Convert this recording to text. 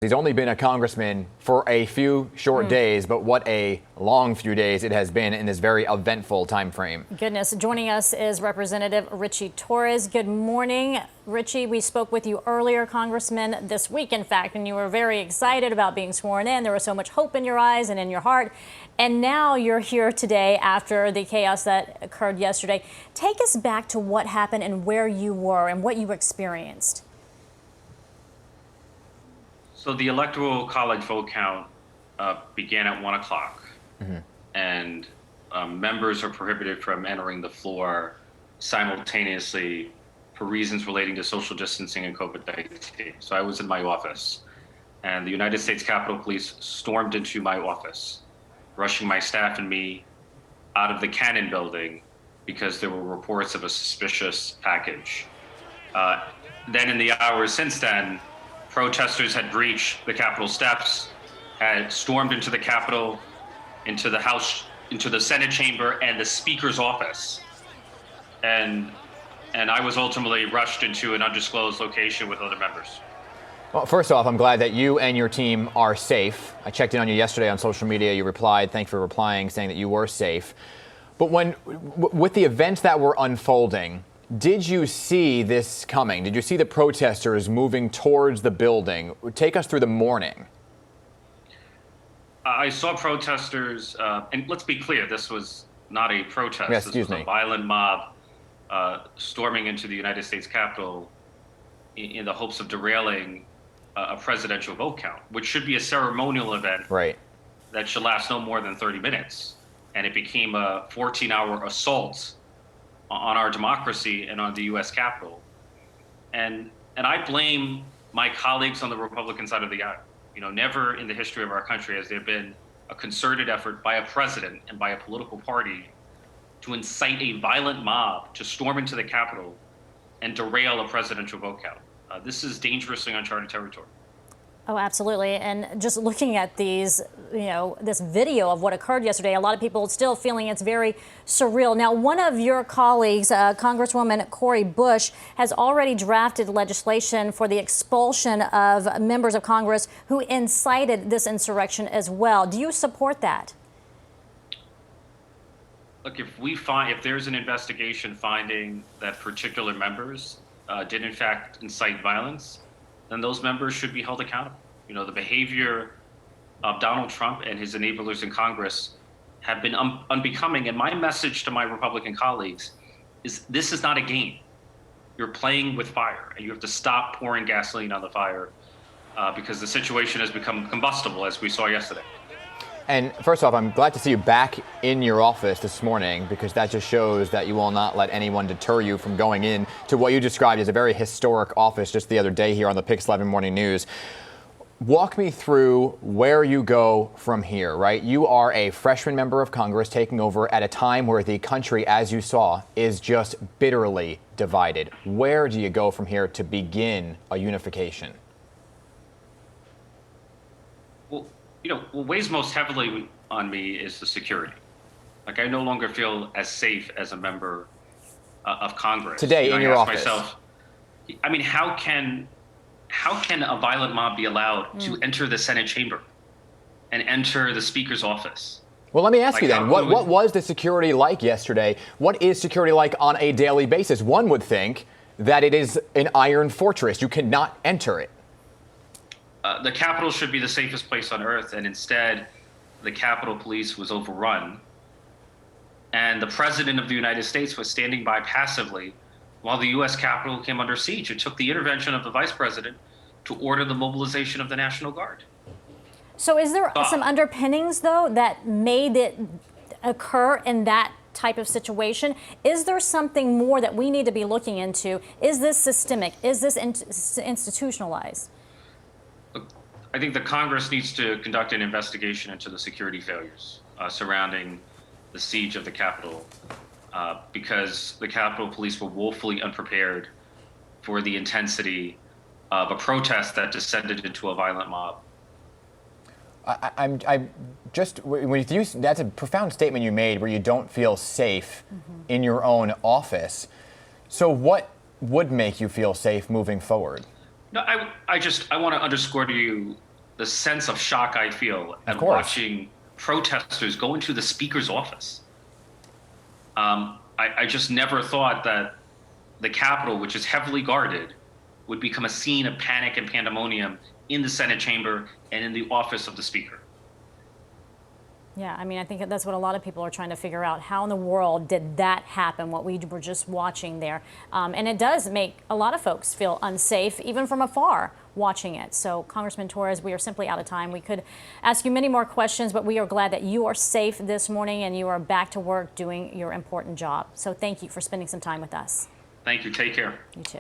He's only been a congressman for a few short days, but what a long few days it has been in this very eventful time frame. Goodness. Joining us is Representative Ritchie Torres. Good morning, Ritchie. We spoke with you earlier, Congressman, this week, in fact, and you were very excited about being sworn in. There was so much hope in your eyes and in your heart. And now you're here today after the chaos that occurred yesterday. Take us back to what happened and where you were and what you experienced. So the Electoral College vote count began at 1 o'clock, and members are prohibited from entering the floor simultaneously for reasons relating to social distancing and COVID-19. So I was in my office, and the United States Capitol Police stormed into my office, rushing my staff and me out of the Cannon building because there were reports of a suspicious package. Then in the hours since then, protesters had breached the Capitol steps, had stormed into the Capitol, into the House, into the Senate chamber, and the Speaker's office. And I was ultimately rushed into an undisclosed location with other members. Well, first off, I'm glad that you and your team are safe. I checked in on you yesterday on social media. You replied. Thank you for replying, saying that you were safe. But with the events that were unfolding, did you see this coming? Did you see the protesters moving towards the building? Take us through the morning. I saw protesters, and let's be clear, this was not a protest. Yes, this was a violent mob storming into the United States Capitol in the hopes of derailing a presidential vote count, which should be a ceremonial event that should last no more than 30 minutes. And it became a 14-hour assault on our democracy and on the U.S. Capitol. And I blame my colleagues on the Republican side of the aisle. You know, never in the history of our country has there been a concerted effort by a president and by a political party to incite a violent mob to storm into the Capitol and derail a presidential vote count. This is dangerously uncharted territory. Oh, absolutely. And just looking at these, this video of what occurred yesterday, a lot of people still feeling it's very surreal. Now, one of your colleagues, Congresswoman Cori Bush, has already drafted legislation for the expulsion of members of Congress who incited this insurrection as well. Do you support that? Look, if there's an investigation finding that particular members did in fact incite violence, then those members should be held accountable. You know, the behavior of Donald Trump and his enablers in Congress have been unbecoming. And my message to my Republican colleagues is this is not a game. You're playing with fire, and you have to stop pouring gasoline on the fire because the situation has become combustible, as we saw yesterday. And first off, I'm glad to see you back in your office this morning, because that just shows that you will not let anyone deter you from going in to what you described as a very historic office just the other day here on the Pix 11 Morning News. Walk me through where you go from here, right? You are a freshman member of Congress taking over at a time where the country, as you saw, is just bitterly divided. Where do you go from here to begin a unification? What weighs most heavily on me is the security. Like, I no longer feel as safe as a member of Congress. Today, in your office. Myself, I mean, how can a violent mob be allowed to enter the Senate chamber and enter the Speaker's office? Well, let me ask you then, what was the security like yesterday? What is security like on a daily basis? One would think that it is an iron fortress. You cannot enter it. The Capitol should be the safest place on earth, and instead, the Capitol Police was overrun, and the President of the United States was standing by passively while the U.S. Capitol came under siege. It took the intervention of the Vice President to order the mobilization of the National Guard. So is there some underpinnings, though, that made it occur in that type of situation? Is there something more that we need to be looking into? Is this systemic? Is this institutionalized? I think the Congress needs to conduct an investigation into the security failures surrounding the siege of the Capitol because the Capitol Police were woefully unprepared for the intensity of a protest that descended into a violent mob. That's a profound statement you made, where you don't feel safe in your own office. So what would make you feel safe moving forward? No, I want to underscore to you the sense of shock I feel at watching protesters go into the speaker's office. I just never thought that the Capitol, which is heavily guarded, would become a scene of panic and pandemonium in the Senate chamber and in the office of the Speaker. Yeah, I mean, I think that's what a lot of people are trying to figure out. How in the world did that happen, what we were just watching there? And it does make a lot of folks feel unsafe, even from afar, watching it. So, Congressman Torres, we are simply out of time. We could ask you many more questions, but we are glad that you are safe this morning and you are back to work doing your important job. So thank you for spending some time with us. Thank you. Take care. You too.